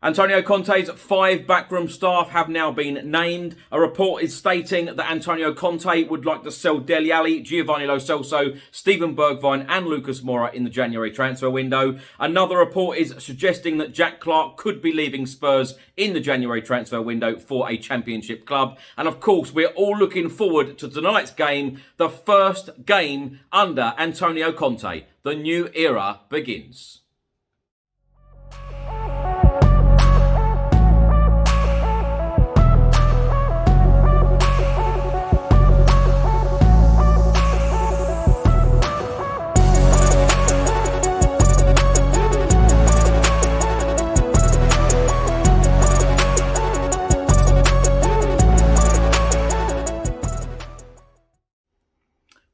Antonio Conte's 5 backroom staff have now been named. A report is stating that Antonio Conte would like to sell Dele Alli, Giovanni Lo Celso, Steven Bergwijn and Lucas Moura in the January transfer window. Another report is suggesting that Jack Clarke could be leaving Spurs in the January transfer window for a championship club. And of course, we're all looking forward to tonight's game, the first game under Antonio Conte. The new era begins.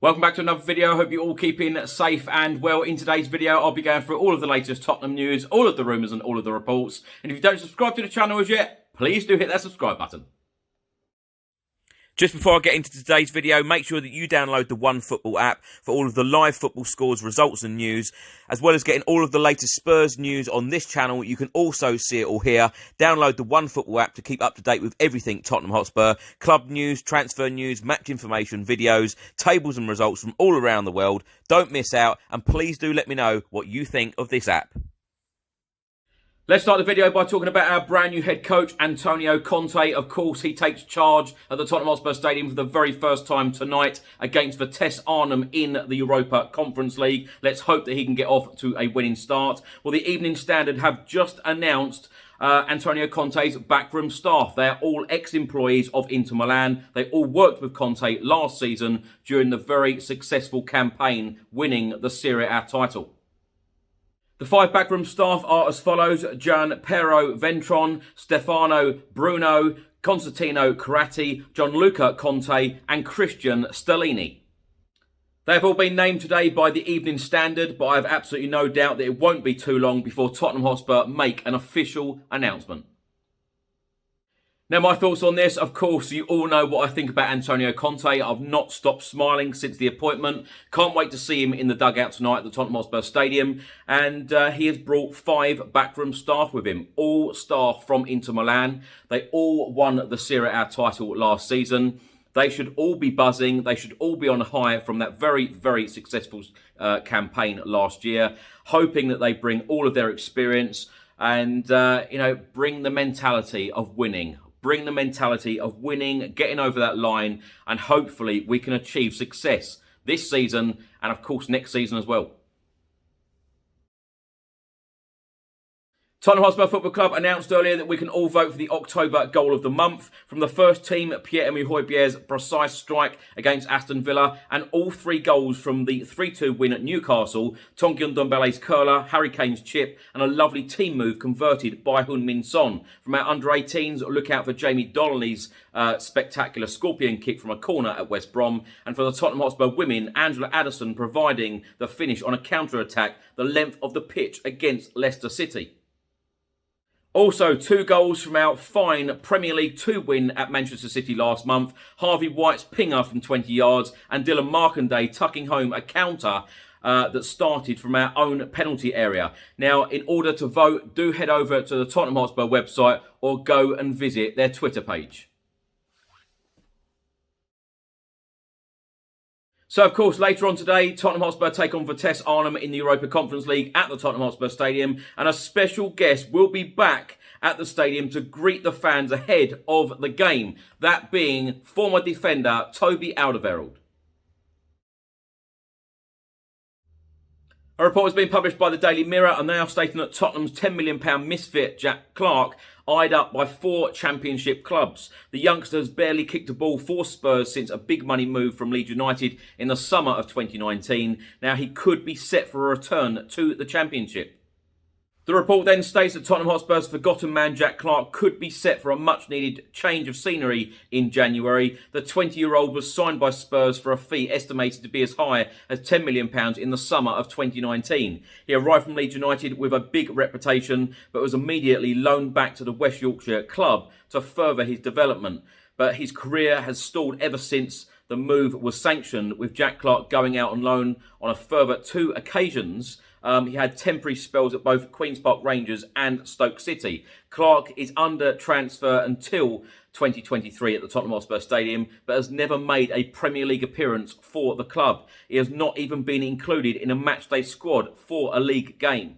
Welcome back to another video. I hope you're all keeping safe and well. In today's video, I'll be going through all of the latest Tottenham news, all of the rumours and all of the reports. And if you don't subscribe to the channel as yet, please do hit that subscribe button. Just before I get into today's video, make sure that you download the OneFootball app for all of the live football scores, results and news, as well as getting all of the latest Spurs news on this channel. You can also see it all here. Download the OneFootball app to keep up to date with everything Tottenham Hotspur, club news, transfer news, match information, videos, tables and results from all around the world. Don't miss out, and please do let me know what you think of this app. Let's start the video by talking about our brand new head coach, Antonio Conte. Of course, he takes charge at the Tottenham Hotspur Stadium for the very first time tonight against Vitesse Arnhem in the Europa Conference League. Let's hope that he can get off to a winning start. Well, the Evening Standard have just announced Antonio Conte's backroom staff. They're all ex-employees of Inter Milan. They all worked with Conte last season during the very successful campaign winning the Serie A title. The 5 backroom staff are as follows: Gianpiero Ventron, Stefano Bruno, Constantino Carratti, Gianluca Conte and Christian Stellini. They have all been named today by the Evening Standard, but I have absolutely no doubt that it won't be too long before Tottenham Hotspur make an official announcement. Now, my thoughts on this, of course, you all know what I think about Antonio Conte. I've not stopped smiling since the appointment. Can't wait to see him in the dugout tonight at the Tottenham Hotspur Stadium. And he has brought 5 backroom staff with him, all staff from Inter Milan. They all won the Serie A title last season. They should all be buzzing. They should all be on a high from that very, very successful campaign last year, hoping that they bring all of their experience and, bring the mentality of winning. Bring the mentality of winning, getting over that line, and hopefully we can achieve success this season and, of course, next season as well. Tottenham Hotspur Football Club announced earlier that we can all vote for the October goal of the month. From the first team, Pierre-Emile Højbjerg's precise strike against Aston Villa, and all 3 goals from the 3-2 win at Newcastle, Tanguy Ndombele's curler, Harry Kane's chip, and a lovely team move converted by Heung-min Son. From our under-18s, look out for Jamie Donnelly's spectacular scorpion kick from a corner at West Brom. And for the Tottenham Hotspur women, Angela Addison providing the finish on a counter-attack the length of the pitch against Leicester City. Also, 2 goals from our fine Premier League 2 win at Manchester City last month. Harvey White's pinger from 20 yards and Dylan Markanday tucking home a counter that started from our own penalty area. Now, in order to vote, do head over to the Tottenham Hotspur website or go and visit their Twitter page. So, of course, later on today, Tottenham Hotspur take on Vitesse Arnhem in the Europa Conference League at the Tottenham Hotspur Stadium. And a special guest will be back at the stadium to greet the fans ahead of the game. That being former defender Toby Alderweireld. A report has been published by the Daily Mirror and they are stating that Tottenham's £10 million misfit Jack Clarke eyed up by 4 championship clubs. The youngster's barely kicked a ball for Spurs since a big money move from Leeds United in the summer of 2019. Now he could be set for a return to the championship. The report then states that Tottenham Hotspur's forgotten man Jack Clarke could be set for a much-needed change of scenery in January. The 20-year-old was signed by Spurs for a fee estimated to be as high as £10 million in the summer of 2019. He arrived from Leeds United with a big reputation, but was immediately loaned back to the West Yorkshire club to further his development. But his career has stalled ever since the move was sanctioned, with Jack Clarke going out on loan on a further 2 occasions He had temporary spells at both Queen's Park Rangers and Stoke City. Clarke is under transfer until 2023 at the Tottenham Hotspur Stadium, but has never made a Premier League appearance for the club. He has not even been included in a matchday squad for a league game.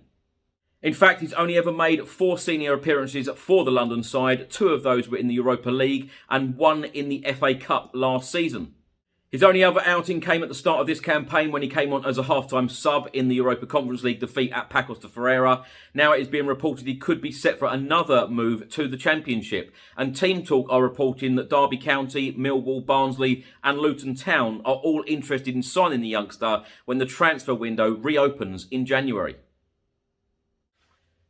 In fact, he's only ever made 4 senior appearances for the London side. 2 of those were in the Europa League and 1 in the FA Cup last season. His only other outing came at the start of this campaign when he came on as a half-time sub in the Europa Conference League defeat at Pacos de Ferreira. Now it is being reported he could be set for another move to the Championship. And Team Talk are reporting that Derby County, Millwall, Barnsley and Luton Town are all interested in signing the youngster when the transfer window reopens in January.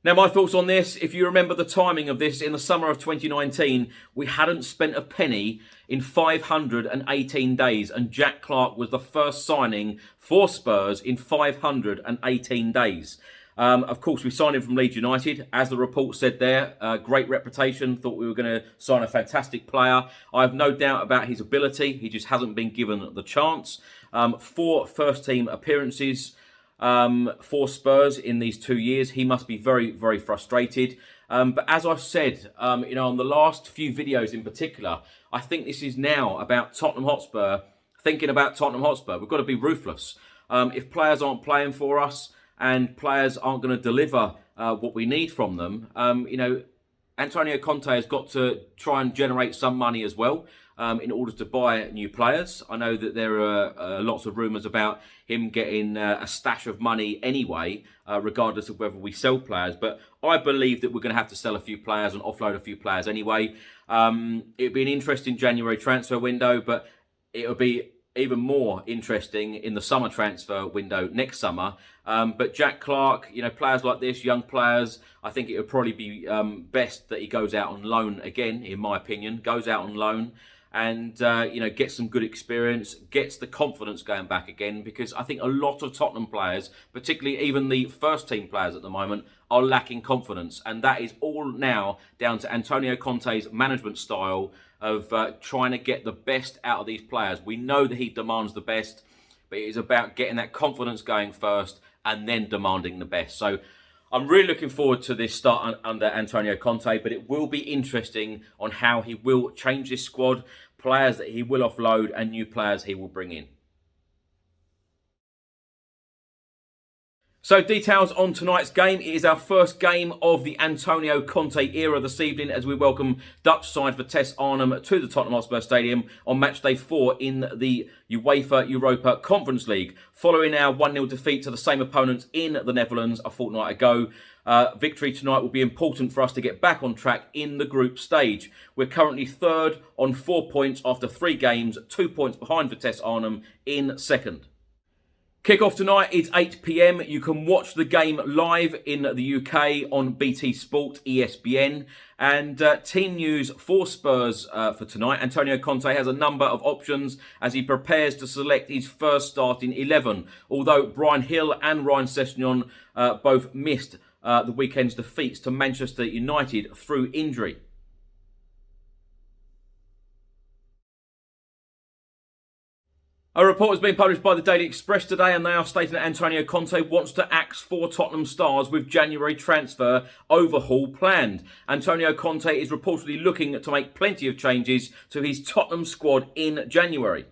Now, my thoughts on this, if you remember the timing of this, in the summer of 2019, we hadn't spent a penny in 518 days, and Jack Clarke was the first signing for Spurs in 518 days. Of course, we signed him from Leeds United, as the report said there. Great reputation, thought we were going to sign a fantastic player. I have no doubt about his ability, he just hasn't been given the chance. 4 first-team appearances for Spurs in these 2 years. He must be very, very frustrated. But as I've said, on the last few videos in particular, I think this is now about Tottenham Hotspur, thinking about Tottenham Hotspur. We've got to be ruthless. If players aren't playing for us and players aren't going to deliver what we need from them, Antonio Conte has got to try and generate some money as well. In order to buy new players. I know that there are lots of rumours about him getting a stash of money anyway, regardless of whether we sell players. But I believe that we're going to have to sell a few players and offload a few players anyway. It'll be an interesting January transfer window, but it'll be even more interesting in the summer transfer window next summer. But Jack Clarke, players like this, young players, I think it would probably be best that he goes out on loan again, in my opinion. Goes out on loan and, gets some good experience, gets the confidence going back again, because I think a lot of Tottenham players, particularly even the first team players at the moment, are lacking confidence. And that is all now down to Antonio Conte's management style of trying to get the best out of these players. We know that he demands the best, but it is about getting that confidence going first and then demanding the best. So I'm really looking forward to this start under Antonio Conte, but it will be interesting on how he will change this squad, players that he will offload and new players he will bring in. So details on tonight's game. It is our first game of the Antonio Conte era this evening as we welcome Dutch side Vitesse Arnhem to the Tottenham Hotspur Stadium on match day 4 in the UEFA Europa Conference League. Following our 1-0 defeat to the same opponents in the Netherlands a fortnight ago, victory tonight will be important for us to get back on track in the group stage. We're currently third on 4 points after 3 games, 2 points behind Vitesse Arnhem in second. Kick-off tonight is 8 p.m. You can watch the game live in the UK on BT Sport, ESPN. And team news for Spurs for tonight. Antonio Conte has a number of options as he prepares to select his first starting 11. Although Bryan Hill and Ryan Sessegnon both missed the weekend's defeats to Manchester United through injury. A report has been published by the Daily Express today, and they are stating that Antonio Conte wants to axe 4 Tottenham stars with January transfer overhaul planned. Antonio Conte is reportedly looking to make plenty of changes to his Tottenham squad in January.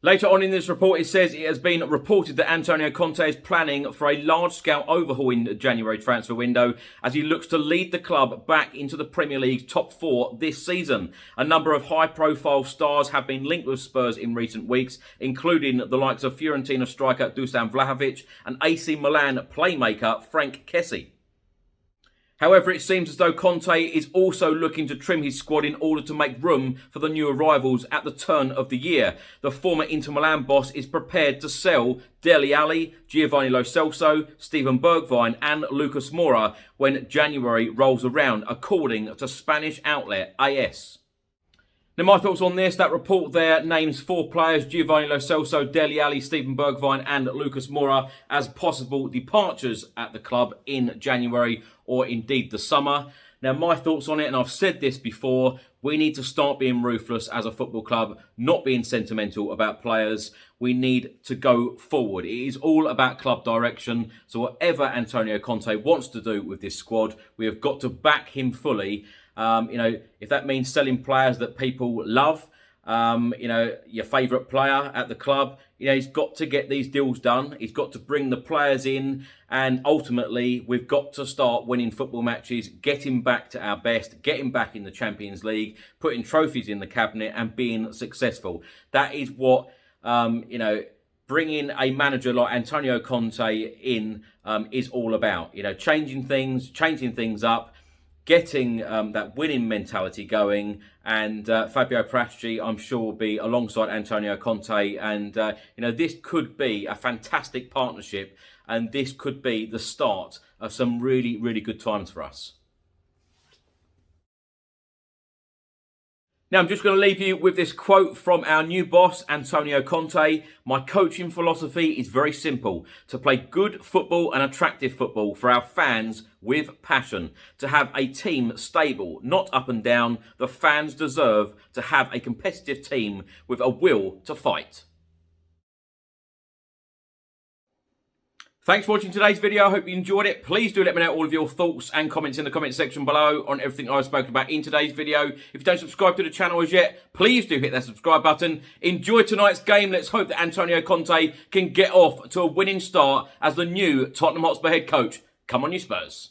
Later on in this report, it says it has been reported that Antonio Conte is planning for a large-scale overhaul in the January transfer window as he looks to lead the club back into the Premier League's top 4 this season. A number of high-profile stars have been linked with Spurs in recent weeks, including the likes of Fiorentina striker Dusan Vlahovic and AC Milan playmaker Frank Kessie. However, it seems as though Conte is also looking to trim his squad in order to make room for the new arrivals at the turn of the year. The former Inter Milan boss is prepared to sell Dele Alli, Giovanni Lo Celso, Steven Bergwijn and Lucas Moura when January rolls around, according to Spanish outlet AS. Now, my thoughts on this, that report there names 4 players, Giovanni Lo Celso, Dele Alli, Steven Bergwijn and Lucas Moura, as possible departures at the club in January or indeed the summer. Now, my thoughts on it, and I've said this before, we need to start being ruthless as a football club, not being sentimental about players. We need to go forward. It is all about club direction. So whatever Antonio Conte wants to do with this squad, we have got to back him fully. If that means selling players that people love, your favourite player at the club, he's got to get these deals done. He's got to bring the players in, and ultimately we've got to start winning football matches, getting back to our best, getting back in the Champions League, putting trophies in the cabinet and being successful. That is what, bringing a manager like Antonio Conte in is all about. Changing things up, getting that winning mentality going, and Fabio Paratici, I'm sure, will be alongside Antonio Conte, and this could be a fantastic partnership, and this could be the start of some really, really good times for us. Now, I'm just going to leave you with this quote from our new boss, Antonio Conte. My coaching philosophy is very simple: to play good football and attractive football for our fans with passion. To have a team stable, not up and down. The fans deserve to have a competitive team with a will to fight. Thanks for watching today's video. I hope you enjoyed it. Please do let me know all of your thoughts and comments in the comment section below on everything I've spoken about in today's video. If you don't subscribe to the channel as yet, please do hit that subscribe button. Enjoy tonight's game. Let's hope that Antonio Conte can get off to a winning start as the new Tottenham Hotspur head coach. Come on, you Spurs.